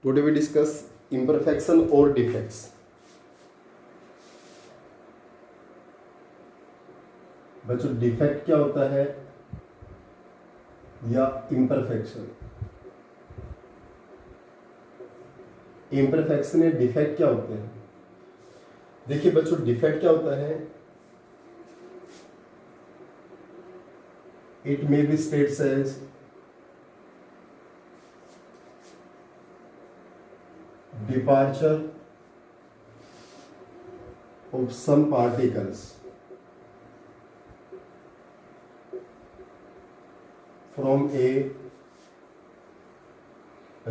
Today we discuss imperfection or defects. बच्चों defect क्या होता है या इम्परफेक्शन? इम्परफेक्शन या डिफेक्ट क्या होते हैं? देखिए बच्चों, डिफेक्ट क्या होता है? It may be states as departure of some particles from a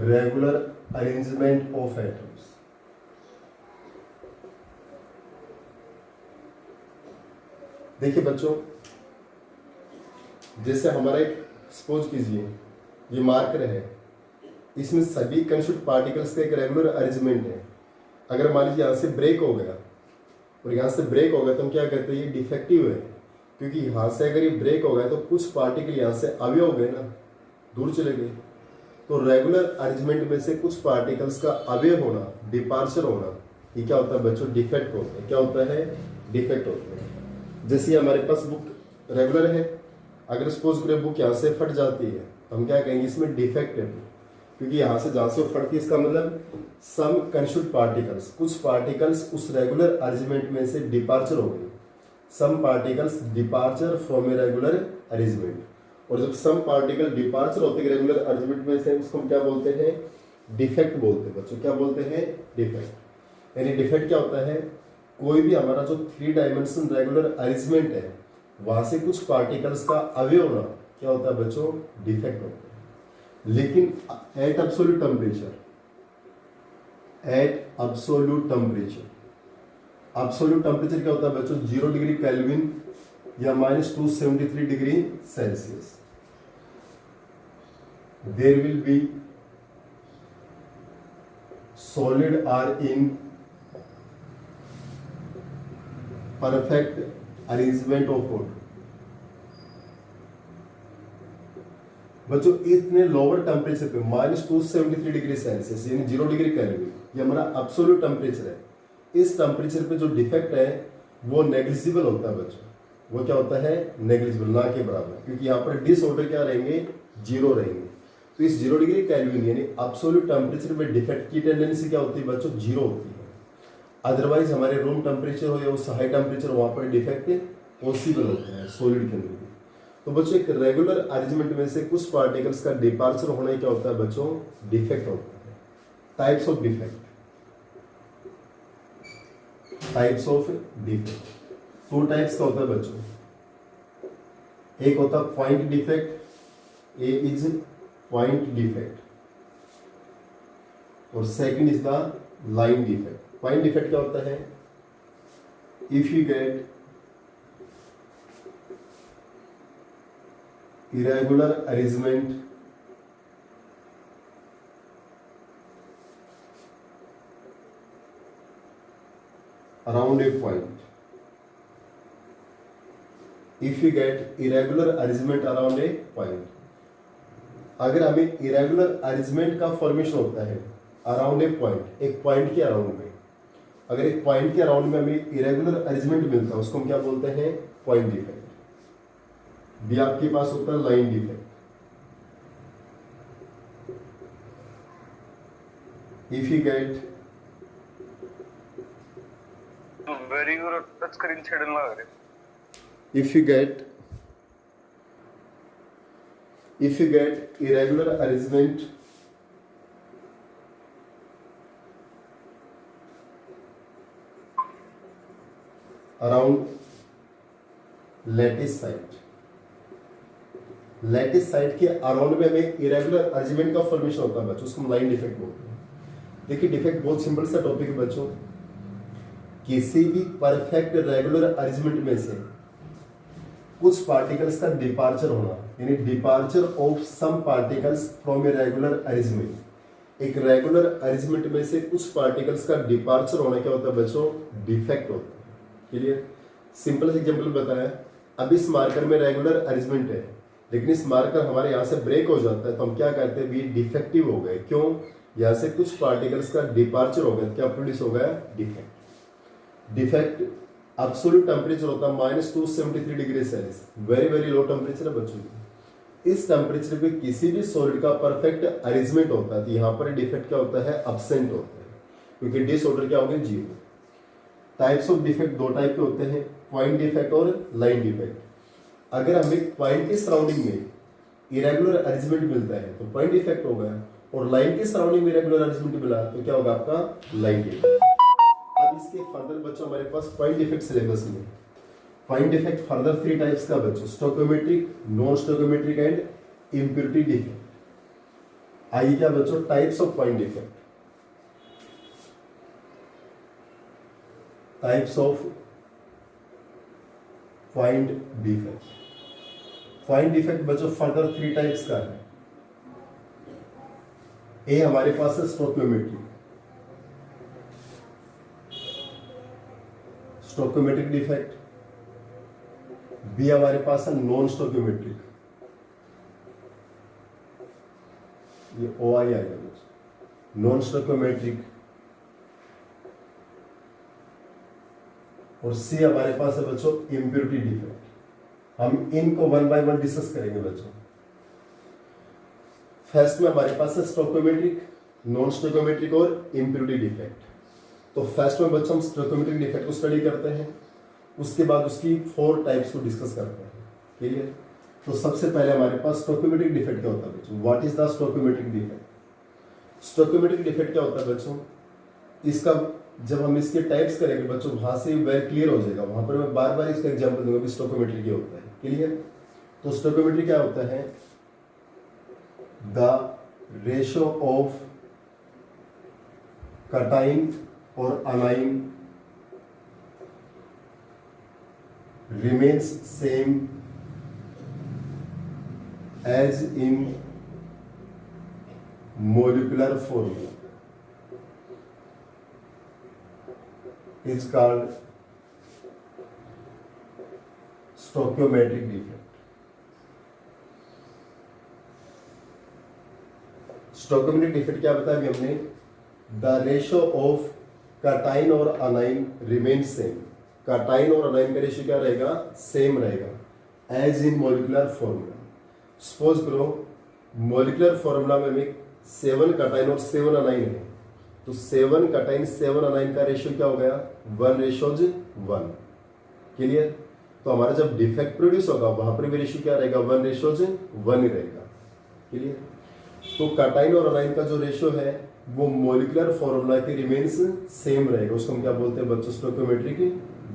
regular arrangement of atoms. देखिए बच्चों, जैसे हमारा एक सपोज कीजिए ये मार्कर है, इसमें सभी कंस्टिट्यूट पार्टिकल्स का एक रेगुलर अरेंजमेंट है। अगर मान लीजिए यहाँ से ब्रेक हो गया और यहाँ से ब्रेक हो गया तो हम क्या कहते हैं? ये डिफेक्टिव है, क्योंकि यहाँ से अगर ये ब्रेक हो गया तो कुछ पार्टिकल यहाँ से अवे हो गए ना, दूर चले गए। तो रेगुलर अरेंजमेंट में से कुछ पार्टिकल्स का अवे होना, डिपार्चर होना, ये क्या होता है बच्चों? डिफेक्ट होता है। क्या होता है? डिफेक्ट होता है। जैसे हमारे पास बुक रेगुलर है, अगर सपोज करें बुक यहाँ से फट जाती है तो हम क्या कहेंगे? इसमें डिफेक्ट है, क्योंकि यहाँ से जहाँ से वो फटती है, इसका मतलब सम कंस्टिट्यूट पार्टिकल्स, कुछ पार्टिकल्स उस रेगुलर अरेंजमेंट में से डिपार्चर हो गई। Some particles departure from a regular arrangement. और जब सम पार्टिकल डिपार्चर होते हैं रेगुलर अरेंजमेंट में से, उसको हम क्या बोलते हैं? डिफेक्ट बोलते हैं बच्चों। क्या बोलते हैं? डिफेक्ट। यानी डिफेक्ट क्या होता है? कोई भी हमारा जो 3 डायमेंशन रेगुलर अरेंजमेंट है, वहां से कुछ पार्टिकल्स का अवे होना क्या होता है बच्चों? डिफेक्ट होता है। लेकिन at absolute temperature, absolute temperature क्या होता है बच्चों? 0 डिग्री केल्विन या -273 degree celsius, there will be solid are in perfect arrangement of water. बच्चों इतने लोअर टेम्परेचर पे -273 डिग्री सेल्सियस यानी 0 डिग्री केल्विन, ये हमारा एब्सोल्यूट टेम्परेचर है। इस टेम्परेचर पे जो डिफेक्ट है वो नेग्लिजिबल होता है बच्चों। वो क्या होता है? नेग्लिजिबल, ना के बराबर, क्योंकि यहाँ पर डिसऑर्डर क्या रहेंगे? 0 रहेंगे। तो इस 0 डिग्री केल्विन यानी एब्सोल्यूट टेम्परेचर में डिफेक्ट की टेंडेंसी क्या होती है बच्चों? 0 होती है। अदरवाइज हमारे रूम टेम्परेचर हो या उस हाई टेम्परेचर, वहां पर डिफेक्ट पॉसिबल होता है सॉलिड के अंदर। तो बच्चों एक रेगुलर अरेंजमेंट में से कुछ पार्टिकल्स का डिपार्चर होना क्या होता है बच्चों? डिफेक्ट होता है। Types of defect, two types का होता है बच्चों। एक होता है point defect, A is point defect, और second is the line defect. Point defect क्या होता है? If you get irregular arrangement around a point, if you get irregular arrangement around a point, अगर हमें irregular arrangement का formation होता है around a point, एक पॉइंट के अराउंड में, अगर एक पॉइंट के अराउंड में हमें irregular arrangement मिलता है, उसको हम क्या बोलते हैं? Point defect. भी आपके पास होता है line defect. If you get very good touch screen छेड़न लग रहे। if you get irregular arrangement around lattice site, lattice site के अराउंड में हमें इरेगुलर अरेंजमेंट का फॉर्मेशन होता है बच्चों, उसको हम लाइन डिफेक्ट बोलते हैं। देखिए डिफेक्ट बहुत सिंपल सा टॉपिक है बच्चों। किसी भी परफेक्ट रेगुलर अरेंजमेंट में से कुछ पार्टिकल्स का डिपार्चर होना, यानी departure of some particles from a regular arrangement. एक रेगुलर अरेंजमेंट में से कुछ पार्टिकल्स का डिपार्चर होना क्या होता है बच्चों? डिफेक्ट होता है। क्लियर? सिंपल एग्जांपल बताया। अब इस मार्कर में रेगुलर अरेंजमेंट है, लेकिन इस मार्कर हमारे यहाँ से ब्रेक हो जाता है तो हम क्या कहते हैं? भी डिफेक्टिव हो गए। क्यों? यहाँ से कुछ पार्टिकल्स का डिपार्चर हो गया, क्या प्रोड्यूस हो गया? डिफेक्ट। डिफेक्ट एब्सोल्यूट टेम्परेचर होता है -273 degree Celsius, very very low temperature है बच्चों। इस टेम्परेचर पे किसी भी सॉलिड का परफेक्ट अरेंजमेंट होता है, तो यहाँ पर डिफेक्ट क्या होता है? एब्सेंट होता है, क्योंकि डिसऑर्डर क्या हो गया? 0। टाइप्स ऑफ डिफेक्ट दो टाइप के होते हैं, पॉइंट डिफेक्ट और लाइन डिफेक्ट। अगर हमें पॉइंट के सराउंडिंग में इरेगुलर अरेंजमेंट मिलता है तो पॉइंट डिफेक्ट हो गया, और लाइन के सराउंडिंग में इरेगुलर अरेंजमेंट मिला तो क्या होगा? आपका लाइन डिफेक्ट। अब इसके फर्दर बच्चों हमारे पास पॉइंट डिफेक्ट सिलेबस में पॉइंट डिफेक्ट फर्दर 3 टाइप्स का बच्चों, stoichiometric, non stoichiometric and impurity defect. आइए क्या बच्चों types of point defect. Types of point defect. Point defect बच्चों फर्दर 3 टाइप्स का है। ए हमारे पास है स्टोइकोमेट्रिक, स्टोइकोमेट्रिक डिफेक्ट। बी हमारे पास है नॉन स्टोइकोमेट्रिक, ये ओ आई आएगा नॉन स्टोइकोमेट्रिक। और सी हमारे पास है बच्चों इम्प्योरिटी डिफेक्ट। हम इनको 1 बाय 1 डिस्कस करेंगे बच्चों। फर्स्ट में हमारे पास है स्टोइकोमेट्रिक, नॉन स्टोइकोमेट्रिक और इम्प्योरिटी डिफेक्ट। तो फर्स्ट में बच्चों हम स्टोइकोमेट्रिक डिफेक्ट को स्टडी करते हैं, उसके बाद उसकी 4 टाइप्स को डिस्कस करते हैं। क्लियर? तो सबसे पहले हमारे पास स्टोइकोमेट्रिक डिफेक्ट क्या होता है बच्चों? What is the stoichiometric defect? Stoichiometric defect क्या होता है बच्चों? इसका जब हम इसके टाइप्स करेंगे बच्चों, वहां से वेरी क्लियर हो जाएगा। वहां पर मैं बार बार इसका एग्जांपल दूंगा कि स्टोइकोमेट्री क्या होता है। क्लियर? तो स्टोइकोमेट्री क्या होता है? द रेशियो ऑफ कटाइन और anion remains same as in molecular formula is called stoichiometric defect. Stoichiometric defect क्या बताया अभी हमने? The ratio of cation और anion remains same. काटाइन और अनाइन का रेशियो क्या रहेगा? सेम रहेगा as in molecular formula. Suppose करो मोलिकुलर फॉर्मूला में भी 7 काटाइन और 7 अनाइन है, तो 7 काटाइन 7 अनाइन का रेशियो क्या हो गया? 1:1। क्लियर? तो हमारा जब डिफेक्ट प्रोड्यूस होगा वहां पर भी रेशियो क्या रहेगा? 1:1 ही रहेगा। क्लियर? तो काटाइन और अनाइन का जो रेशियो है वो मोलिकुलर फॉर्मूला के रिमेन्स सेम रहेगा। उसको हम क्या बोलते हैं बच्चों? स्टोइकोमेट्रिक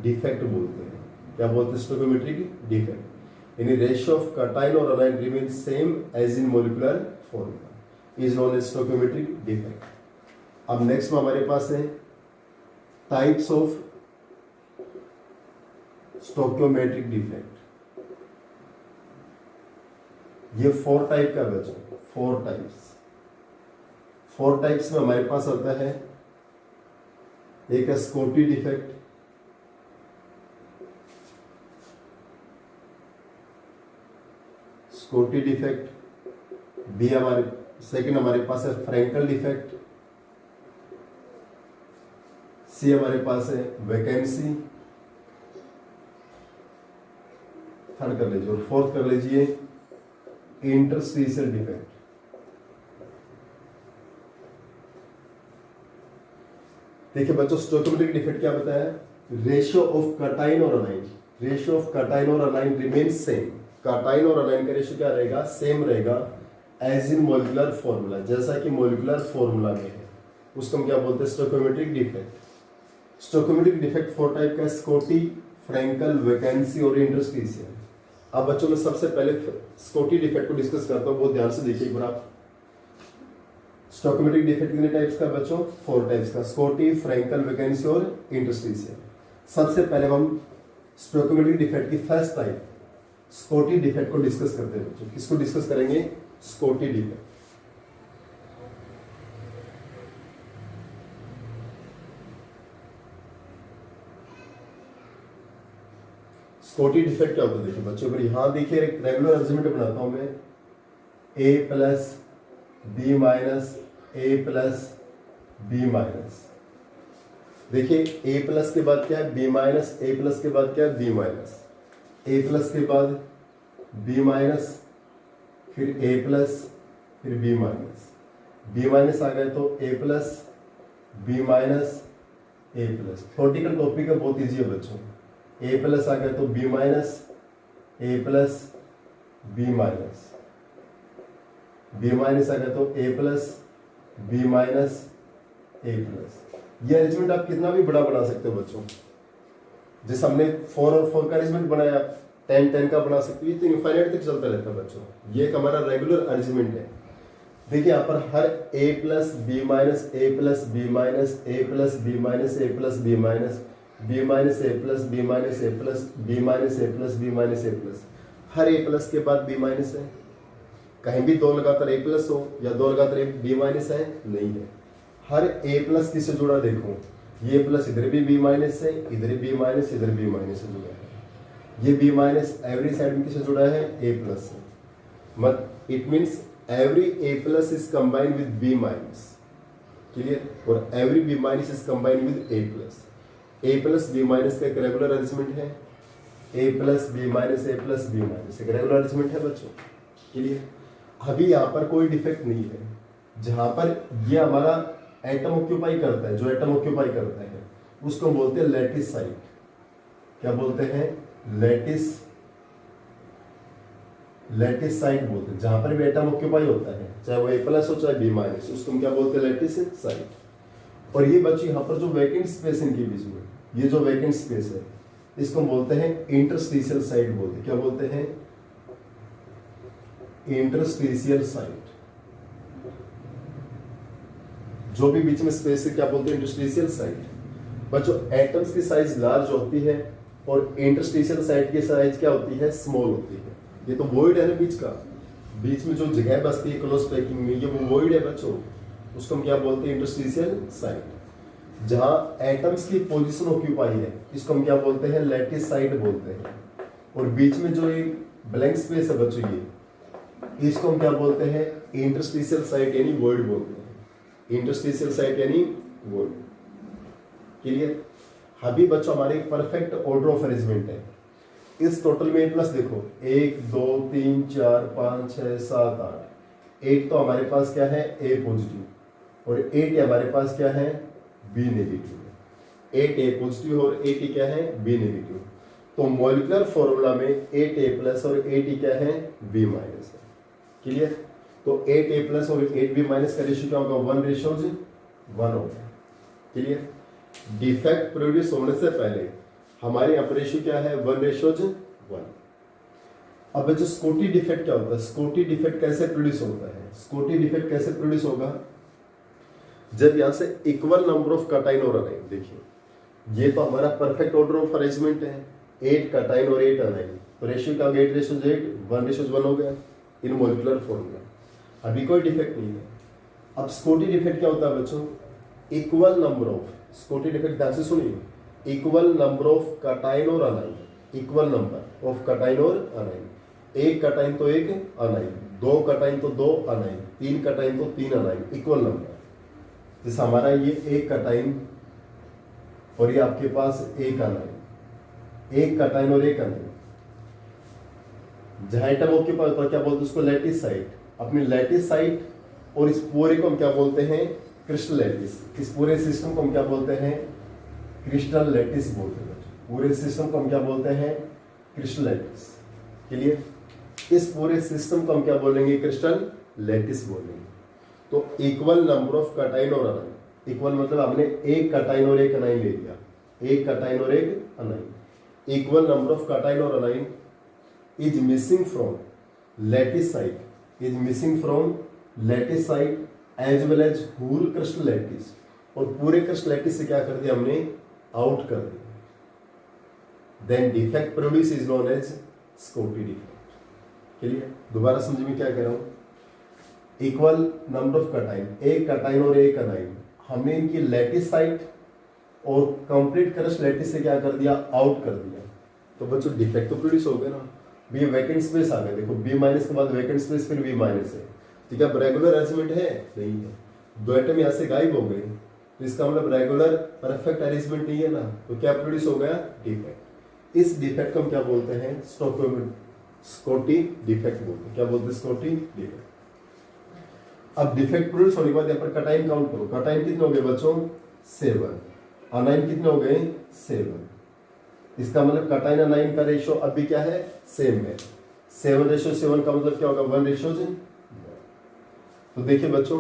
डिफेक्ट बोलते हैं। क्या बोलते हैं? Stoichiometric defect. यानी रेशियो ऑफ काटाइन और anion remain same as in molecular formula is known as stoichiometric defect. अब नेक्स्ट में हमारे पास है टाइप्स ऑफ स्टोइकोमेट्रिक डिफेक्ट। ये 4 टाइप का बच्चों, 4 टाइप्स। 4 टाइप्स में हमारे पास आता है, एक है Schottky defect, Schottky defect. B हमारे सेकंड हमारे पास है फ्रैंकल डिफेक्ट। सी हमारे पास है वैकेंसी, थर्ड कर लीजिए, और फोर्थ कर लीजिए इंटरस्टिशियल डिफेक्ट। देखिए बच्चों स्टोइकोमेट्रिक डिफेक्ट क्या बताया? रेशियो ऑफ काटाइन और अनाइन, रेशियो ऑफ काटाइन और अनाइन रिमेन्स सेम। काटाइन और अनाइन का रेशियो क्या रहेगा? सेम रहेगा एज इन मोलिकुलर फॉर्मूला, जैसा कि मोलिकुलर फॉर्मूला में है। उसको हम क्या बोलते हैं? Stoichiometric defect. Stoichiometric defect 4 type का, स्कोटी, फ्रैंकल, वैकेंसी और इंटरस्टिशियल। अब बच्चों में सबसे पहले स्कोटी डिफेक्ट को डिस्कस करता हूं, बहुत ध्यान से देखिए एक बार आप। स्टोइकोमेट्रिक डिफेक्ट कितने टाइप्स का बच्चों? 4 टाइप्स का, स्कोटी, फ्रैंकल, वैकेंसी और इंटरस्टिशियल। सबसे पहले हम स्टोइकोमेट्रिक डिफेक्ट की फर्स्ट टाइप स्कोटी डिफेक्ट को डिस्कस करते हैं बच्चों। किसको डिस्कस करेंगे? Scooty defect. स्कोटी डिफेक्ट क्या होता है? देखिए बच्चों, अगर यहां देखिए रेगुलर अरेंजमेंट बनाता हूं मैं, a plus B minus A plus B minus. देखिए ए प्लस के बाद क्या है बी माइनस, ए प्लस के बाद क्या है बी माइनस, ए प्लस के बाद बी माइनस, फिर ए प्लस, फिर बी माइनस, बी माइनस आ गए तो A plus B minus A plus. Theoretical topic है, बहुत ईजी है बच्चों। ए प्लस आ गए तो B minus A plus B minus, B minus आ गए तो A plus B minus A plus. ये अरेंजमेंट आप कितना भी बड़ा बना सकते हो बच्चों। जैसे हमने 4 और 4 का अरेंजमेंट बनाया, 10 10 का बना सकते हो। ये तो इनफाइनाइट तक चलता रहता है बच्चों। ये एक हमारा रेगुलर अरेंजमेंट है। देखिए यहाँ पर हर a plus B minus A plus B minus A plus B minus A plus B minus B minus A plus B minus A plus B minus A plus B minus A plus, हर a plus के बाद B minus है। कहीं भी 2 लगातार a plus हो या 2 लगातार बी माइनस है, नहीं है। हर a प्लस किससे जुड़ा देखो, ये प्लस इधर भी बी माइनस है, इधर बी माइनस, इधर बी माइनस से जुड़ा है। ये बी माइनस एवरी साइड में किससे जुड़ा है, a प्लस से। मत it means every a plus is combined with b minus, clear? और every b minus is combined with a plus। a plus b minus का एक रेगुलर अरेंजमेंट है, a plus b minus a plus b minus एक regular arrangement है बच्चों, clear? अभी यहाँ पर कोई डिफेक्ट नहीं है। जहाँ पर ये हमारा एटम ऑक्यूपाई करता है, जो एटम ऑक्यूपाई करता है उसको बोलते हैं लैटिस साइट। क्या बोलते हैं, लैटिस साइट बोलते हैं। जहां पर भी एटम ऑक्यूपाई होता है, चाहे वो ए प्लस हो चाहे बी माइनस, उसको हम क्या बोलते हैं, लैटिस साइट। और ये बच्चे यहाँ पर जो वैकेंट स्पेस इनके बीच में, ये जो वैकेंट स्पेस है इसको हम बोलते हैं इंटरस्टिशियल साइट बोलते हैं। क्या बोलते हैं, इंटरस्टिशियल साइट। जो भी बीच में स्पेस है क्या बोलते हैं, इंटरस्टिशियल साइट। बच्चों एटम्स की साइज लार्ज होती है और इंटरस्टिशियल साइट की साइज क्या होती है, स्मॉल होती है। ये तो वॉइड है ना बीच का, बीच में जो जगह बचती है क्लोज पैकिंग में, ये वो वॉइड है बच्चों। उसको हम क्या बोलते हैं, इंटरस्टिशियल साइट। जहां एटम्स की पोजीशन ऑक्यूपाई है इसको हम क्या बोलते हैं, लैटिस साइट बोलते हैं। और बीच में जो एक ब्लैंक स्पेस है बच्चों, ये इसको हम क्या बोलते हैं, इंटरस्टिशियल साइट यानी वॉइड बोलते हैं। इंटरस्टिशियल साइट यानी वॉइड, क्लियर? अभी बच्चों हमारे परफेक्ट ऑर्डर ऑफ अरेंजमेंट है। इस टोटल में प्लस देखो 1 2 3 4 5 6 7 8, 8 तो हमारे पास क्या है, ए पॉजिटिव, और 8 हमारे पास क्या है, बी नेगेटिव। 8 ए पॉजिटिव और 8 क्या है, बी नेगेटिव। तो मॉलिक्यूलर फॉर्मूला में 8 ए प्लस और 8 क्या है, बी माइनस है, क्लियर? तो 8 ए प्लस और 8 बी माइनस का रेशियो क्या होगा, 1:1 होगा, क्लियर? डिफेक्ट प्रोड्यूस होने से पहले हमारे यहाँ पर रेशियो क्या है, 1:1। अब जो स्कॉटी डिफेक्ट क्या होता है, स्कॉटी डिफेक्ट कैसे प्रोड्यूस होता है, स्कॉटी डिफेक्ट कैसे प्रोड्यूस होगा, जब यहाँ से इक्वल नंबर ऑफ कटाइन और अनाइन। देखिए ये तो हमारा परफेक्ट ऑर्डर ऑफ अरेंजमेंट है, 8 कटाइन और 8 अनाइन, तो रेशियो क्या हो गया, 8:8, 1:1 हो गया इन मॉलिक्यूलर फॉर्मूला। अभी कोई डिफेक्ट नहीं है। अब स्कॉटी डिफेक्ट क्या होता है बच्चों, equal number of, Schottky defect ध्यान से सुनिए, इक्वल नंबर ऑफ कटाइन और anion, equal number of cation और अनाइन। 1 कटाइन तो 1 अनाइन, 2 कटाइन तो 2 अनाइन, 3 कटाइन तो 3 अनाइन, इक्वल नंबर। जैसे हमारा ये 1 कटाइन और ये आपके पास 1 अनाइन, 1 कटाइन और 1 अनाइन। जहां एटम के पास क्या बोलते हैं उसको लैटिस साइट। अपनी लैटिस साइट और इस पूरे को हम क्या बोलते हैं, क्रिस्टल लैटिस। इस पूरे सिस्टम को हम क्या बोलते हैं, क्रिस्टल लैटिस बोलते हैं। पूरे सिस्टम को हम क्या बोलते हैं, क्रिस्टल लैटिस, क्लियर? इस पूरे सिस्टम को हम क्या बोलेंगे, क्रिस्टल लैटिस बोलेंगे। तो इक्वल नंबर ऑफ कटाइन और अनाइन, इक्वल मतलब हमने 1 कटाइन और 1 अनाइन ले लिया, 1 कटाइन और 1 anion. Equal number of cation और anion is missing from lattice site, is missing from lattice site as well as whole crystal lattice. और पूरे क्रिस्टल लैटिस से क्या कर दिया हमने, आउट कर दिया। Then defect produce is known as Schottky defect, clear? दोबारा समझ में क्या कह रहा हूं, equal number of cation, 1 cation और 1 अनाइन, हमने इनकी लैटिस साइट और कंप्लीट क्रिस्टल लैटिस से क्या कर दिया, आउट कर दिया। तो बच्चों डिफेक्ट तो प्रोड्यूस हो गया ना। बी वैकेंट स्पेस आ गया, देखो बी माइनस के बाद वैकेंट स्पेस फिर बी माइनस है, ठीक है? रेगुलर अरेंजमेंट है, नहीं है। दो एटम यहाँ से गायब हो गए, तो इसका मतलब रेगुलर परफेक्ट अरेंजमेंट नहीं है ना, तो क्या प्रोड्यूस हो गया? डिफेक्ट। इस डिफेक्ट को हम क्या बोलते हैं? स्कॉटी डिफेक्ट बोलते हैं। क्या बोलते हैं? Schottky defect. अब डिफेक्ट प्रोड्यूस होने के बाद यहाँ पर कटाइन काउंट करो। कटाइन कितने हो गए बच्चों? 7। अनाइन कितने हो गए? 7। इसका मतलब कटाइन अनाइन का रेशियो अभी क्या है? सेम है। 7:7 का मतलब क्या होगा? 1:1। तो देखिए बच्चों,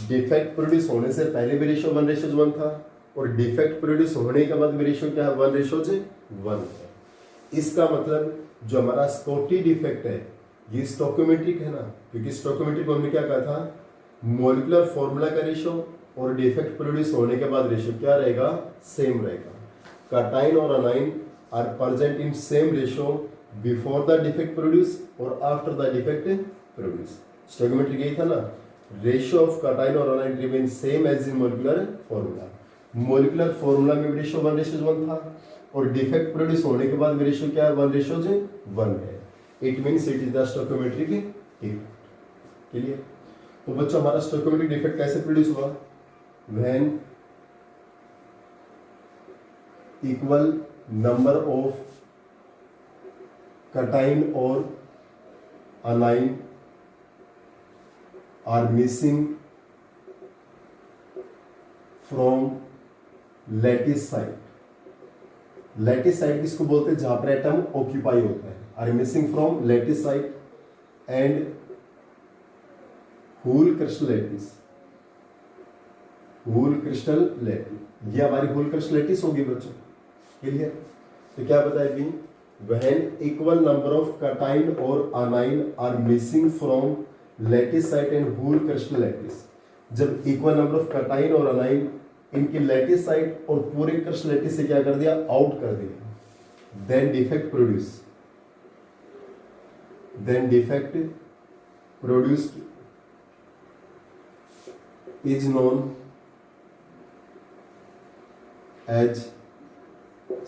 डिफेक्ट प्रोड्यूस होने से पहले भी रेशियो 1:1 था, और डिफेक्ट प्रोड्यूस होने के बाद भी रेशियो क्या है? 1:1 है। इसका मतलब जो हमारा स्कॉटी डिफेक्ट है ये स्टोकियोमेट्रिक है ना, क्योंकि स्टोकियोमेट्रिक में हमने क्या कहा था? मॉलिक्यूलर फॉर्मूला का रेशियो और डिफेक्ट प्रोड्यूस होने के बाद रेशियो क्या रहेगा? सेम रहेगा। कटाइन और anion are present in same ratio before the defect produce और after the defect produce. Stoichiometric यही था ना, रेशियो ऑफ कटाइन और anion remain same as in molecular formula. Molecular formula में भी रेशियो 1:1 था, और डिफेक्ट प्रोड्यूस होने के बाद भी रेशियो क्या है? 1:1 है। It means it is the stoichiometric defect. Clear? तो बच्चों, हमारा स्टोकियोमेट्रिक डिफेक्ट कैसे प्रोड्यूस हुआ? When equal number of cation और anion are missing from lattice site। Lattice site किसको बोलते हैं? जहां पर एटम ऑक्यूपाई होता है। Are missing from lattice site and whole crystal lattice. Whole crystal lattice, ये हमारी होल क्रिस्टल लैटिस होगी बच्चों। क्लियर? तो क्या बताया भी? When equal number of cation और anion are missing from lattice site and whole crystal lattice. जब इक्वल नंबर ऑफ कटाइन और अनाइन इनकी लैटिस साइट और पूरे क्रिस्टल लैटिस से क्या कर दिया? आउट कर दिया, then defect produce. Then defect produce is known as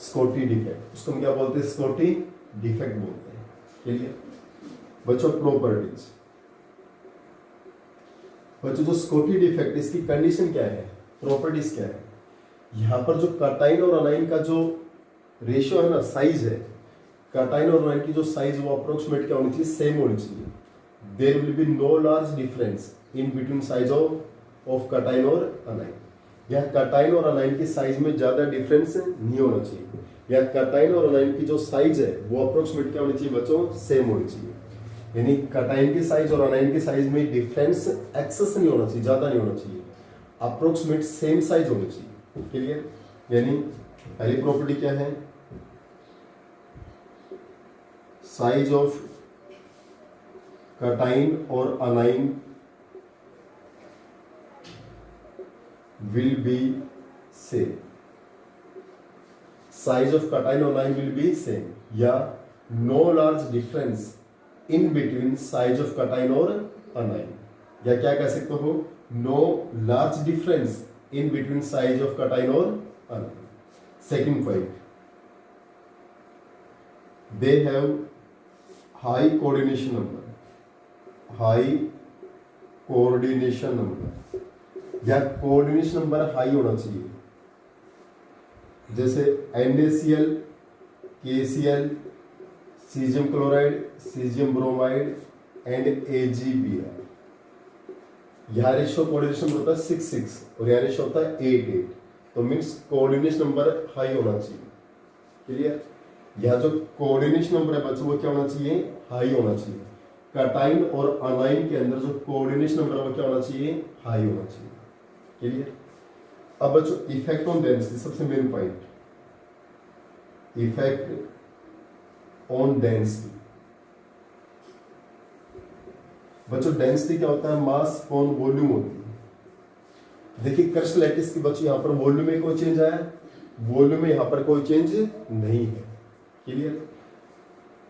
Schottky defect. उसको हम क्या बोलते हैं? स्कॉटी डिफेक्ट बोलते हैं। क्लियर बच्चों? प्रॉपर्टीज बच्चों, जो स्कॉटी डिफेक्ट इसकी कंडीशन क्या है? प्रॉपर्टीज क्या है? यहां पर जो कटाइन और अनाइन का जो रेशियो है ना, साइज है, कटाइन और अनाइन की जो साइज वो अप्रोक्सीमेट क्या होनी चाहिए? सेम होनी चाहिए। There will be no large difference in between size of cation और अनाइन। यह कटाइन और अनाइन की साइज में ज्यादा डिफरेंस नहीं होना चाहिए। यह कटाइन और अनाइन की जो साइज है वो अप्रोक्सीमेट क्या होनी चाहिए बच्चों? सेम होनी चाहिए। यानी कटाइन की साइज और अनाइन की साइज में डिफरेंस एक्सेस नहीं होना चाहिए, ज्यादा नहीं होना चाहिए, अप्रोक्सीमेट सेम साइज होनी चाहिए। क्लियर? यानी पहली प्रॉपर्टी क्या है? साइज ऑफ कटाइन और anion will be same। size of cation or anion will be same, या no large difference in between size of cation or anion, या क्या कह सकते हो? no large difference in between size of cation or anion। second point, they have high coordination number, high coordination number, या coordination number high होना चाहिए। जैसे NaCl, KCl, caesium chloride, caesium bromide and AgBr। यहाँ ratio coordination number होता है 6 और यहाँ ratio होता है 8। तो मीन्स कोऑर्डिनेशन नंबर हाई होना चाहिए। क्लियर? यहाँ जो कोऑर्डिनेशन नंबर है बच्चों वो क्या होना चाहिए? हाई होना चाहिए। कटाइन और अनाइन के अंदर जो कोऑर्डिनेशन नंबर है वो क्या होना चाहिए? हाई होना चाहिए। क्लियर? अब बच्चों, इफेक्ट ऑन डेंसिटी, सबसे main point, effect on density. बच्चों, डेंसिटी क्या होता है? मास ऑन वॉल्यूम होती है। देखिए क्रिस्टल लैटिस की बच्चों यहाँ पर वॉल्यूम में कोई चेंज आया? वॉल्यूम में यहाँ पर कोई चेंज नहीं है। क्लियर?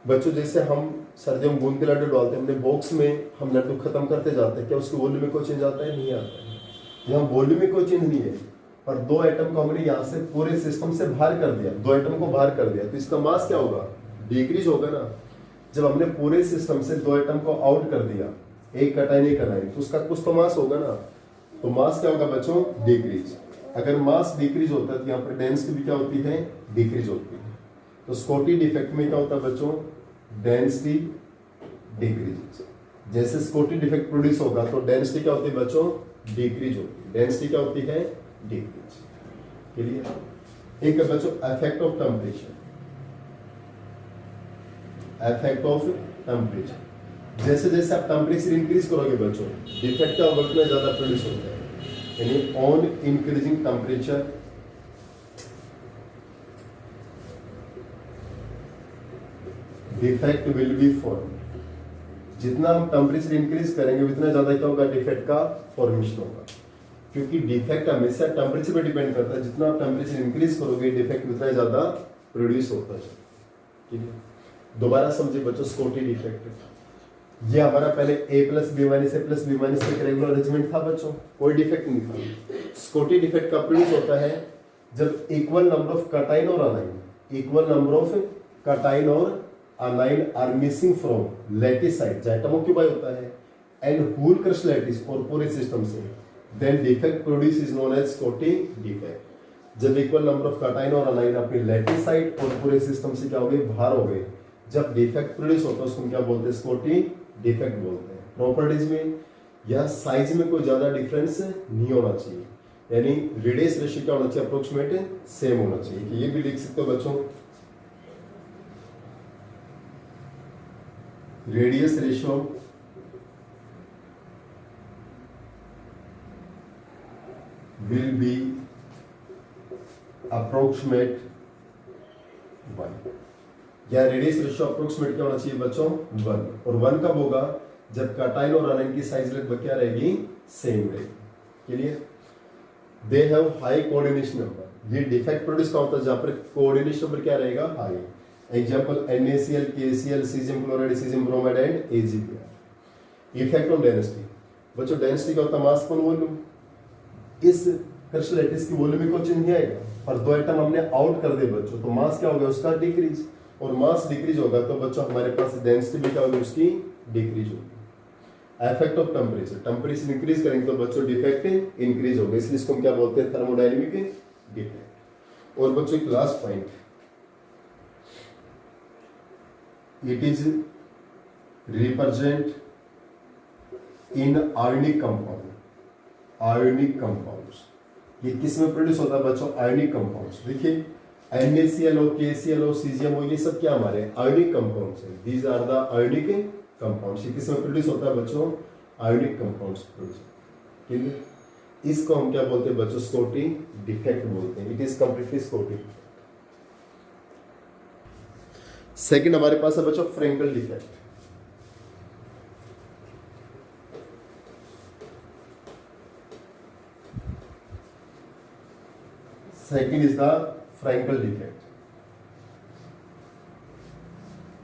बच्चों, जैसे हम सर्दियों में गूंद के लड्डू डालते हैं, अपने बॉक्स में हम लड्डू खत्म करते जाते हैं, क्या उसके वॉल्यूम में कोई चेंज आता है? नहीं आता है। यहाँ वॉल्यूम में कोई चेंज नहीं है, पर दो एटम को हमने यहाँ से पूरे सिस्टम से बाहर कर दिया, दो एटम को बाहर कर दिया, तो इसका मास क्या होगा? डिक्रीज होगा ना। जब हमने पूरे सिस्टम से दो एटम को आउट कर दिया, एक कटाइन एक अनाइन, तो उसका कुछ तो मास होगा ना। तो मास क्या होगा बच्चों, डिक्रीज। अगर मास डिक्रीज होता है तो यहाँ पर डेंसिटी भी क्या होती है, डिक्रीज होती है। तो स्कॉटी डिफेक्ट में क्या होता है बच्चों, डेंसिटी डिक्रीज। जैसे स्कॉटी डिफेक्ट प्रोड्यूस होगा तो डेंसिटी क्या होती है बच्चों, डिक्रीज होती है। डेंसिटी क्या होती है, डिक्रीज। क्लियर। एक है बच्चों effect of temperature. Effect of temperature, जैसे जैसे आप टेम्परेचर इंक्रीज करोगे बच्चों, डिफेक्ट का वर्क में ज्यादा प्रोड्यूस होता है। यानी on increasing temperature defect will be form. जितना हम टेम्परेचर इंक्रीज करेंगे उतना ज्यादा क्या होगा, डिफेक्ट का फॉर्मेशन होगा। क्योंकि डिफेक्ट हमेशा टेम्परेचर पे डिपेंड करता है। जितना आप टेम्परेचर इंक्रीज करोगे डिफेक्ट उतना ज्यादा प्रोड्यूस होता है। ठीक है, दोबारा समझे बच्चों स्कॉटी डिफेक्ट। ये हमारा पहले a plus B minus A plus B minus का रेगुलर अरेंजमेंट था बच्चों, कोई डिफेक्ट नहीं था। स्कॉटी डिफेक्ट कब प्रोड्यूस होता है, जब इक्वल नंबर ऑफ कटाइन और anion, equal number of cation और anion are missing from lattice site, atom occupy होता है, एंड होल क्रश लैटिस और पूरे सिस्टम से, then defect produce is known as Schottky defect. जब इक्वल नंबर ऑफ कटाइन और anion अपनी lattice side और पूरे सिस्टम से क्या हो गए, बाहर हो गए, जब डिफेक्ट प्रोड्यूस होता है उसको क्या बोलते हैं, स्कॉटी डिफेक्ट बोलते हैं। प्रॉपर्टीज में या साइज में कोई ज्यादा डिफरेंस नहीं होना चाहिए, यानी रेडियस रेशियो क्या होना चाहिए, अप्रोक्सीमेट सेम होना चाहिए। कि ये भी लिख सकते हो बच्चों, radius ratio will be approximate 1, या रेडियस रेशियो अप्रोक्सीमेट क्या होना चाहिए बच्चों, 1। और 1 कब होगा, जब कटाइन और अनाइन की साइज लगभग क्या रहेगी, सेम रहेगी। Clear. They have high coordination number. ये डिफेक्ट प्रोड्यूस का होता है जहां पर कोऑर्डिनेशन नंबर क्या रहेगा, high. Example NaCl, KCl, caesium chloride, caesium bromide and AgBr। Effect on density बच्चों, डेंसिटी का होता है मास पर वॉल्यूम। इस क्रश लैटिस की वॉल्यूम में कोई चेंज नहीं आएगा, पर दो एटम हमने आउट कर दिए बच्चों, तो मास क्या होगा उसका, डिक्रीज। और मास डिक्रीज होगा तो बच्चों हमारे पास डेंसिटी भी क्या होगी उसकी, डिक्रीज होगी। Effect of temperature, temperature increase करेंगे तो बच्चों डिफेक्ट इंक्रीज होगा, इसलिए इसको हम क्या बोलते हैं, थर्मोडायनेमिक डिफेक्ट। और बच्चों एक last point, it is represent in ionic compound. Ionic compounds, ये किस में प्रोड्यूस होता है बच्चों, आयोनिक कंपाउंड्स। देखिए NaCl, KCl, सीजियम, ये सब क्या हमारे आयोनिक कंपाउंड्स हैं। These are the ionic compounds. ये किस में प्रोड्यूस होता है बच्चों, आयोनिक कंपाउंड्स प्रोड्यूस। ठीक है, इसको हम क्या बोलते हैं बच्चों, स्कॉटी डिफेक्ट बोलते हैं। It is completely Schottky. Second हमारे पास है बच्चों Frenkel defect. Second is the Frenkel defect.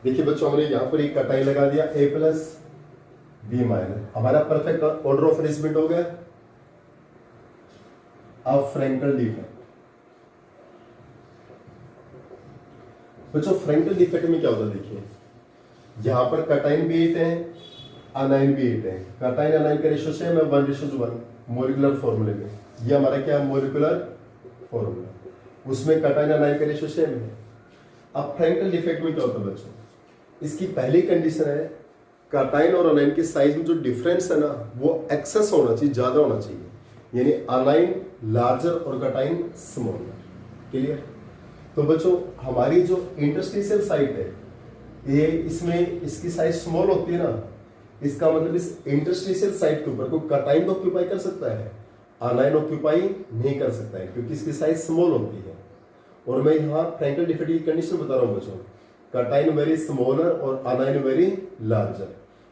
देखिए बच्चों, हमने यहां पर एक कटाई लगा दिया A प्लस बी माइनस, हमारा परफेक्ट ऑर्डर ऑफ अरेंजमेंट हो गया। अब फ्रैंकल डिफेक्ट बच्चों, फ्रैंकल डिफेक्ट में क्या होता है, देखिए यहां पर कटाइन भी 8 है, अनाइन भी 8 है। कटाइन अनाइन का रेशियो सेम है, 1:1 मोलिकुलर फॉर्मूले में। ये हमारा क्या है, मोलिकुलर फॉर्मूला, उसमें कटाइन अनाइन का रेशियो सेम है। अब फ्रैंकल डिफेक्ट में क्या होता है बच्चों, इसकी पहली कंडीशन है कटाइन और अनाइन के साइज में जो डिफरेंस है ना, वो एक्सेस होना चाहिए, ज्यादा होना चाहिए। यानी अनाइन लार्जर और कटाइन स्मॉलर। क्लियर। तो बच्चों हमारी जो इंटरस्टिशियल साइट है, ये इसमें इसकी साइज स्मॉल होती है ना, इसका मतलब इस इंटरस्टिशियल साइट के ऊपर कोई कटाइन तो ऑक्यूपाई कर सकता है, अनाइन ऑक्यूपाई नहीं कर सकता है, क्योंकि इसकी साइज स्मॉल होती है। और मैं यहाँ फ्रैंकल डिफेक्ट की कंडीशन बता रहा हूँ बच्चों, कटाइन वेरी स्मॉलर और अनाइन वेरी लार्जर।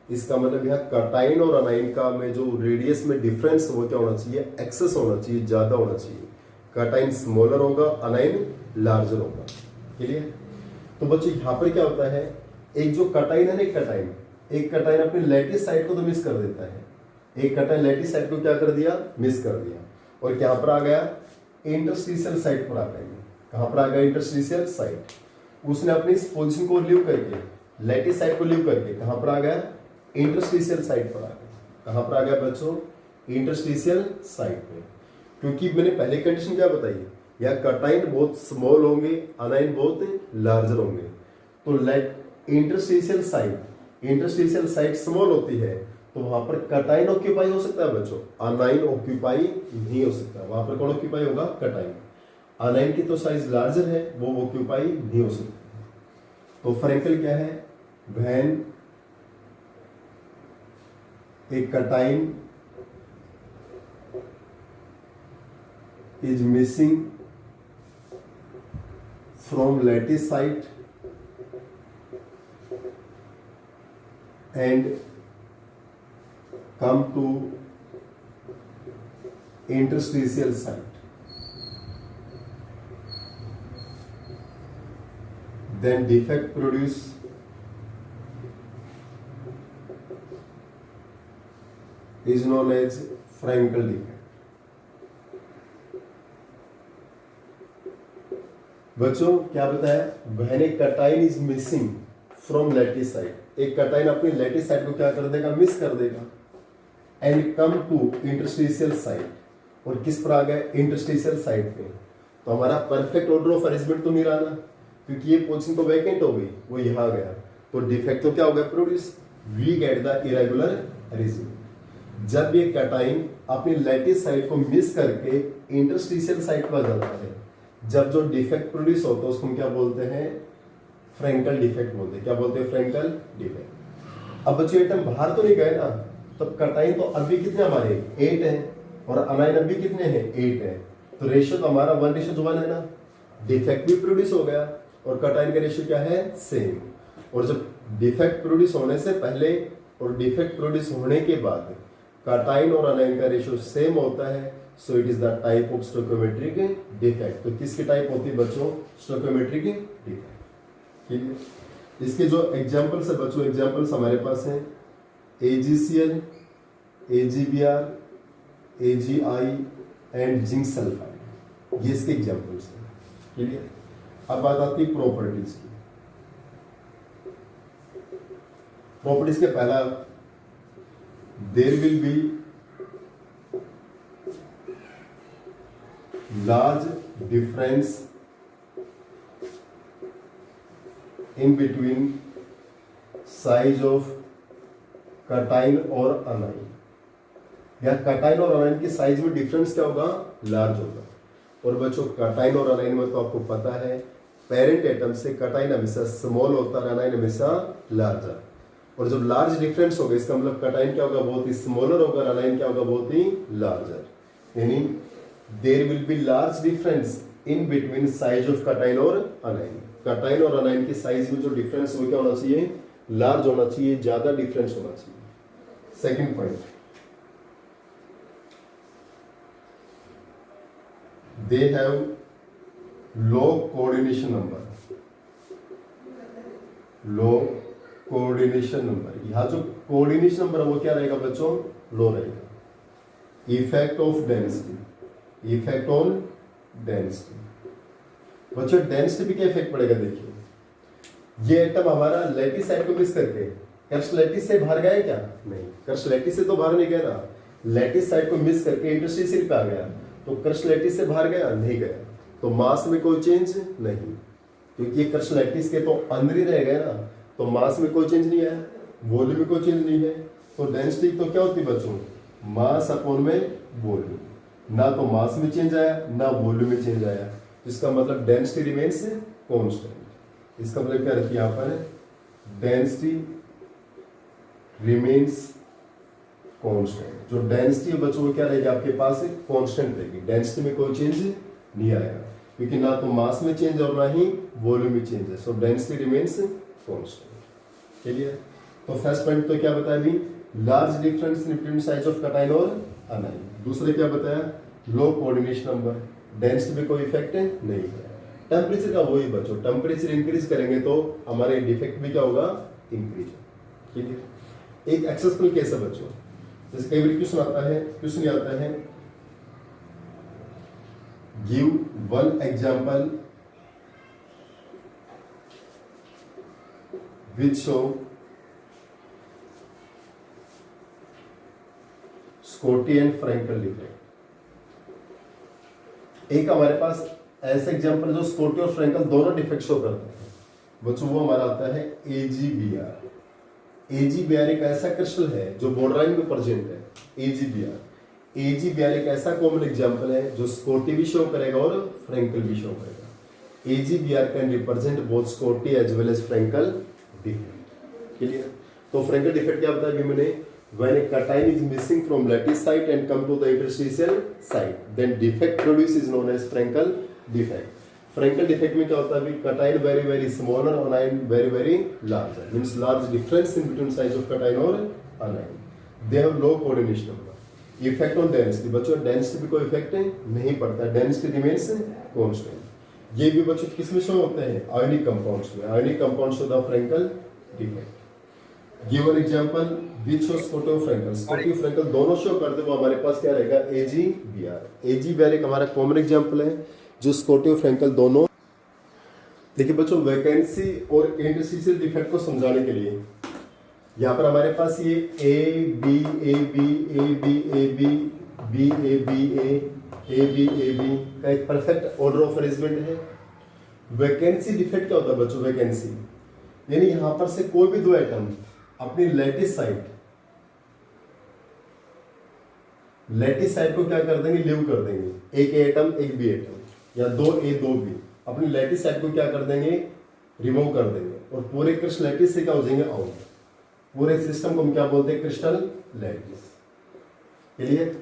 इसका मतलब यहाँ कटाइन और अनाइन का में जो रेडियस में डिफरेंस वो क्या होना चाहिए, एक्सेस होना चाहिए, ज्यादा होना चाहिए। कटाइन स्मॉलर होगा, अनाइन लार्जर होगा। क्लियर। तो बच्चों यहाँ पर क्या होता है, एक जो कटाइन है ना, एक कटाइन अपनी लैटिस साइड को तो मिस कर देता है, एक कटाइन लैटिस साइड को क्या कर दिया, मिस कर दिया, और यहाँ पर आ गया इंटरस्टिशियल साइड पर आ गया। कहाँ पर आ गया, इंटरस्टिशियल साइड। उसने अपनी इस पोजीशन को लीव करके, लैटिस साइड को लीव करके कहाँ पर आ गया, इंटरस्टिशियल साइड पर आ गया। कहाँ पर आ गया बच्चों, इंटरस्टिशियल साइट में, क्योंकि मैंने पहले कंडीशन क्या बताई, या कटाइन बहुत स्मॉल होंगे, अनाइन बहुत लार्जर होंगे। तो लेट इंटरस्टिशियल साइट स्मॉल होती है तो वहां पर कटाइन ऑक्यूपाई हो सकता है बच्चों, अनाइन ऑक्यूपाई नहीं हो सकता। वहां पर कौन ऑक्यूपाई होगा, कटाइन। अनाइन की तो साइज लार्जर है, वो ऑक्यूपाई नहीं हो सकती। तो फ्रैंकल क्या है, when A कटाइन is missing from lattice site and come to interstitial site, then defect produce is known as Frankel defect। बच्चों क्या बताया, when A कटाइन is missing from lattice site, एक कटाइन अपनी लैटिस साइट को क्या कर देगा, मिस कर देगा, and come to interstitial site, और किस पर आ गया, इंटरस्टिशियल साइट पे। तो हमारा परफेक्ट ऑर्डर ऑफ अरेंजमेंट तो नहीं रहा ना, क्योंकि ये पोजीशन तो वैकेंट हो गई, वो यहाँ गया, तो डिफेक्ट तो क्या हो गया, produce. We get the irregular arrangement. जब ये कटाइन अपनी लैटिस साइट को मिस करके इंटरस्टिशियल साइट पर जाता है, जब जो डिफेक्ट प्रोड्यूस होता है उसको हम क्या बोलते हैं, फ्रैंकल डिफेक्ट बोलते हैं। क्या बोलते हैं, फ्रैंकल डिफेक्ट। अब बच्चों आइटम बाहर तो नहीं गए ना, तब कटाइन तो अभी कितने हमारे 8 है, और अनाइन अभी कितने हैं 8 है, तो रेशियो तो हमारा 1:1 है ना। डिफेक्ट भी प्रोड्यूस हो गया और कटाइन का रेशियो क्या है, सेम। और जब डिफेक्ट प्रोड्यूस होने से पहले और डिफेक्ट प्रोड्यूस होने के बाद कटाइन और अनाइन का रेशियो सेम होता है, so it is the type of stoichiometric defect. तो किसकी टाइप होती है बच्चों, स्टोइकोमेट्रिक डिफेक्ट। ठीक है, इसके जो एग्जांपल्स है बच्चों, एग्जांपल्स हमारे पास हैं AGCL, AGBR, AGI and zinc sulphide, ये इसके एग्जांपल्स हैं। क्लियर। अब बात आती है प्रॉपर्टीज की। प्रॉपर्टीज के पहला, there will be large difference in between size of cation और अनाइन, या कटाइन और अनाइन की साइज में डिफरेंस क्या होगा, लार्ज होगा। और बच्चों कटाइन और अनाइन में तो आपको पता है, पेरेंट एटम से कटाइन हमेशा स्मॉल होता है, अनाइन हमेशा लार्जर। और जब लार्ज डिफरेंस होगा इसका मतलब कटाइन क्या होगा, बहुत ही स्मॉलर होगा, अनाइन क्या होगा, बहुत ही लार्जर। यानी there will be large difference in between size of cation और अनाइन। कटाइन और अनाइन की साइज में जो डिफरेंस वो क्या होना चाहिए, लार्ज होना चाहिए, ज्यादा डिफरेंस होना चाहिए। Second point, they have low coordination number. Low coordination number, यहां जो कोऑर्डिनेशन नंबर है वो क्या रहेगा बच्चों, लो रहेगा। Effect of density, effect on density. बच्चों डेंसिटी भी क्या इफेक्ट पड़ेगा, देखिए ये एटम हमारा लैटिस साइड को मिस करके कर्स लैटिस से बाहर गया क्या, नहीं, कर्स लैटिस से तो बाहर नहीं गया ना, लैटिस साइड को मिस करके इंटरस्टिशियल पे आ गया, तो कर्स लैटिस से बाहर गया नहीं गया, तो मास में कोई चेंज नहीं, क्योंकि ये कर्स लैटिस के तो अंदर ही रह गए ना, तो मास में कोई चेंज नहीं है, वॉल्यूम में कोई चेंज नहीं है। तो डेंसिटी तो क्या होती है बच्चों, मास अपॉन में वॉल्यूम। ना तो मास में चेंज आया ना वॉल्यूम में चेंज आया, इसका मतलब डेंसिटी रिमेन्स कांस्टेंट। इसका मतलब क्या रखिए यहाँ पर, डेंसिटी रिमेन्स कांस्टेंट। जो डेंसिटी है बच्चों वो क्या रहेगी आपके पास, कांस्टेंट रहेगी, डेंसिटी में कोई चेंज नहीं आएगा, क्योंकि ना तो मास में चेंज और ना ही वॉल्यूम में चेंज है, सो डेंसिटी रिमेन्स कांस्टेंट। क्लियर। तो फर्स्ट पॉइंट तो क्या बताया अभी, large difference in between size of cation और अनाइन। दूसरे क्या बताया, लो कोऑर्डिनेशन नंबर, डेंसिटी में कोई इफेक्ट नहीं है। टेम्परेचर का वही बच्चों, टेम्परेचर इंक्रीज करेंगे तो हमारे डिफेक्ट भी क्या होगा, इंक्रीज। ठीक है। एक एक्सेप्शनल केस है बच्चों, जैसे कई बार क्वेश्चन आता है, क्वेश्चन आता है give one example which show Schottky and Frenkel defect. एक हमारे पास ऐसे एग्जांपल जो स्कॉटी और फ्रैंकल दोनों डिफेक्ट शो करते हैं बच्चों, वो हमारा आता है AGBR। AGBR एक ऐसा क्रिस्टल है जो बोर्डराइन में प्रेजेंट है। AGBR एक ऐसा कॉमन एग्जांपल है जो स्कॉटी भी शो करेगा और फ्रैंकल भी शो करेगा। AGBR can represent both Schottky as well as Frenkel defect. Clear? तो फ्रैंकल डिफेक्ट क्या बताया मैंने? When a cation is missing from lattice site and come to the interstitial site, then defect produced is known as Frankel defect. Frankel defect में क्या होता है? Cation very smaller, anion very larger. Means large difference in between size of cation और anion. They have low coordination number. Effect on density. बच्चों density पे कोई effect नहीं पड़ता. Density remains constant. ये भी बच्चों किस में शो होते हैं? Ionic compounds में. Ionic compounds show the Frankel defect. Give an example which shows Scotty और Frankel. Scotty और Frankel दोनों शो करते वो हमारे पास क्या रहेगा? AGBR। AGBR एक हमारा कॉमन एग्जांपल है जो Scotty और Frankel दोनों। देखिए बच्चों, वैकेंसी और इंटरस्टिशियल डिफेक्ट को समझाने के लिए यहाँ पर हमारे पास ये ABAB का एक परफेक्ट ऑर्डर ऑफ अरेंजमेंट है। वैकेंसी डिफेक्ट क्या होता है बच्चों? वैकेंसी यानी यहां पर से कोई भी दो एटम अपनी लैटिस साइड को क्या कर देंगे? लीव कर देंगे। एक ए एटम एक बी एटम या दो ए दो बी अपनी लैटिस साइड को क्या कर देंगे? रिमूव कर देंगे और पूरे क्रिस्टल लैटिस से क्या हो जाएंगे? आउट। पूरे सिस्टम को हम क्या बोलते हैं? Crystal lattice. क्लियर?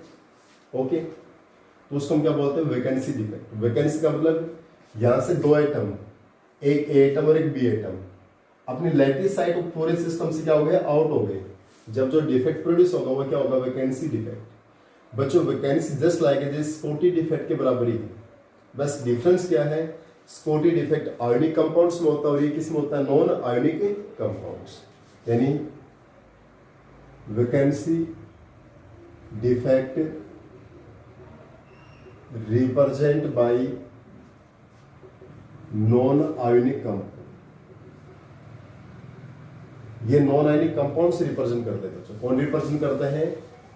ओके, तो उसको हम क्या बोलते हैं? Vacancy defect. वैकेंसी का मतलब यहां से दो एटम, एक ए एटम और एक बी एटम अपनी लैटिस साइड पूरे सिस्टम से क्या हो गया? आउट हो गए। जब जो डिफेक्ट प्रोड्यूस होगा वो क्या होगा? Vacancy defect. बच्चों vacancy just like Schottky defect के बराबर ही है, बस डिफरेंस क्या है? स्कॉटी डिफेक्ट आयोनिक कंपाउंड्स में होता है और ये किस में होता है? Non ionic compounds. यानी vacancy defect represent by non ionic compound. ये नॉन आयोनिक कंपाउंड से रिप्रेजेंट करते हैं बच्चों। कौन रिप्रेजेंट करते हैं?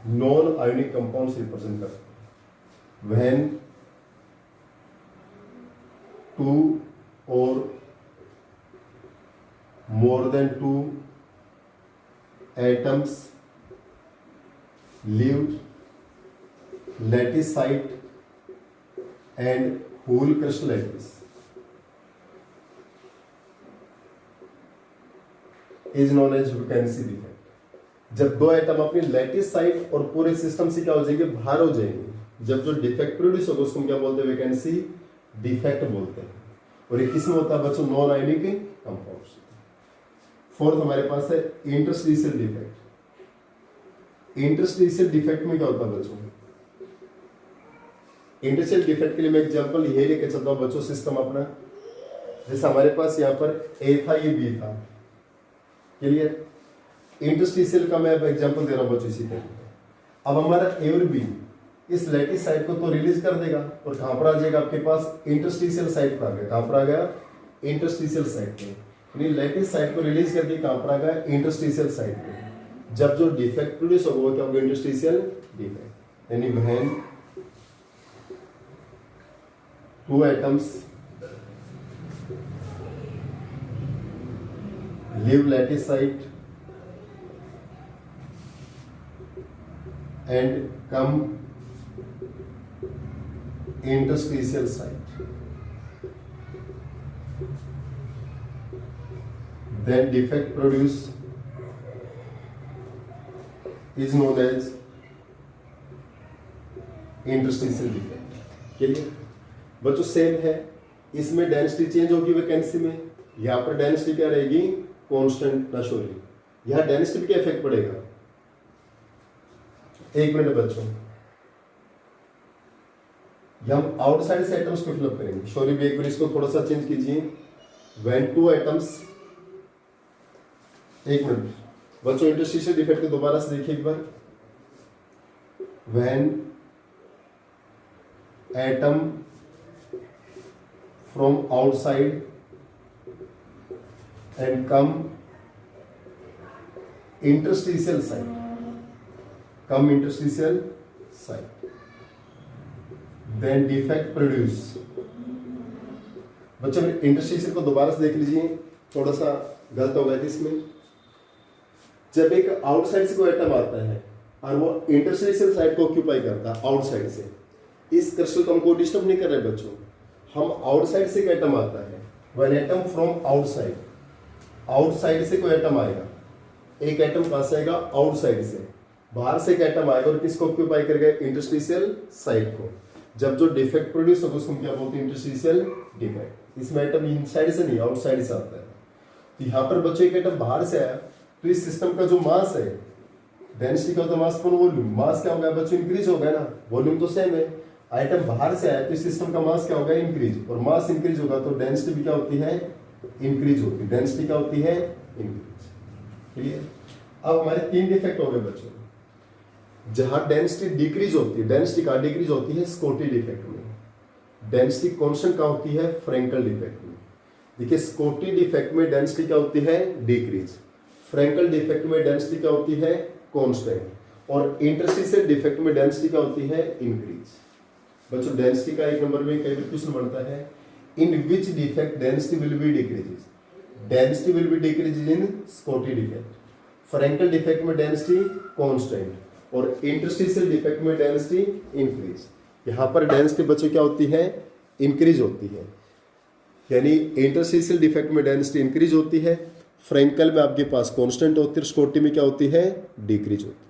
नॉन आयोनिक कंपाउंड से रिप्रेजेंट करते हैं। व्हेन टू और more than two atoms leave lattice site and whole crystal lattice is known as vacancy defect. जब दो एटम अपनी लैटिस साइट और पूरे सिस्टम से क्या हो जाएंगे? बाहर हो जाएंगे। जब जो डिफेक्ट प्रोड्यूस होगा उसको क्या बोलते हैं? वैकेंसी डिफेक्ट बोलते हैं। और ये किसमें होता है बच्चों? Non ionic compounds. फोर्थ हमारे पास है इंटरस्टिशियल डिफेक्ट। इंटरस्टिशियल डिफेक्ट में क्या होता है बच्चों? इंटरस्टिशियल डिफेक्ट के लिए मैं एग्जांपल ये लेके चलता हूं बच्चों। सिस्टम अपना जैसे हमारे पास यहाँ पर ए था, ये बी था। क्लियर? इंटरस्टिशियल का मैं एग्जांपल दे रहा हूं बच्चों इसी तरह। अब हमारा ए और बी इस लैटिस साइड को तो रिलीज कर देगा और कहां पर आ जाएगा? आपके पास इंटरस्टिशियल साइड पर आ गया। कहां पर आ गया? इंटरस्टिशियल साइड पे। यानी लैटिस साइड को रिलीज करके कहां पर आ गया? इंटरस्टिशियल साइड पे। जब जो डिफेक्ट प्रोड्यूस होगा वो क्या होगा? Interstitial defect. यानी when two atoms leave lattice site and come interstitial site, then defect produced is known as interstitial defect। Clear? बच्चों सेम है, इसमें डेंसिटी चेंज होगी वैकेंसी में, यहां पर डेंसिटी क्या रहेगी? कांस्टेंट ना शोरी। यहां डेंसिटी पे क्या इफेक्ट पड़ेगा? एक मिनट बच्चों, हम आउटसाइड से एटम्स को फिलअप करेंगे। शोरी भी एक बार इसको थोड़ा सा चेंज कीजिए। व्हेन टू एटम्स, एक मिनट बच्चों, इंटरस्टिशियल डिफेक्ट को दोबारा से देखिए एक बार। When atom from outside and come interstitial site come interstitial site, then defect produce. बच्चों इंटरस्टिशियल को दोबारा से देख लीजिए, थोड़ा सा गलत हो गया था इसमें। जब एक आउटसाइड से कोई एटम आता है और वो इंटरस्टिशियल साइट को ऑक्यूपाई करता है आउटसाइड से, इस क्रिस्टल को हमको डिस्टर्ब नहीं कर रहे बच्चों, हम आउटसाइड से एक एटम आता है, one atom from outside, outside से कोई एटम आएगा, एक एटम कहां से आएगा, आउटसाइड से, बाहर से एक एटम आएगा और किसको ऑक्यूपाई करेगा, इंटरस्टिशियल साइट को। जब जो डिफेक्ट प्रोड्यूस होगा उसको क्या बोलते हैं, इंटरस्टिशियल डिफेक्ट। इसमें एटम इनसाइड से नहीं आउटसाइड से आता है। तो यहाँ पर बच्चों एक एटम बाहर से आया तो इस सिस्टम का जो मास है, डेंसिटी का होता है मास पर वॉल्यूम, मास क्या होगा बच्चों, इंक्रीज हो गया ना, वॉल्यूम तो सेम है। आइटम बाहर से आया तो इस सिस्टम का मास क्या होगा, इंक्रीज, और मास इंक्रीज होगा तो डेंसिटी भी क्या होती है, इंक्रीज होती है। डेंसिटी क्या होती है, इंक्रीज। क्लियर। अब हमारे 3 डिफेक्ट हो गए बच्चों। जहां डेंसिटी डिक्रीज होती है, डेंसिटी कहां डिक्रीज होती है, स्कॉटी डिफेक्ट में। डेंसिटी कांस्टेंट कहां होती है, फ्रैंकल डिफेक्ट में। देखिए स्कॉटी डिफेक्ट में डेंसिटी क्या होती है, डिक्रीज, फ्रैंकल डिफेक्ट में डेंसिटी क्या होती है, कांस्टेंट, और इंटरस्टिशियल डिफेक्ट में डेंसिटी क्या होती है, इंक्रीज। बच्चों डेंसिटी का 1 नंबर में कई बार क्वेश्चन बनता है, in which defect density will be decreases, density will be decreases in Schottky defect, Frenkel defect में डेंसिटी कांस्टेंट, और इंटरस्टिशियल डिफेक्ट में डेंसिटी इंक्रीज। यहाँ पर डेंसिटी बच्चों क्या होती है, इंक्रीज होती है, यानी इंटरस्टिशियल डिफेक्ट में डेंसिटी इंक्रीज होती है, फ्रैंकल में आपके पास कांस्टेंट होती है, स्कॉटी में क्या होती है, डिक्रीज होती है।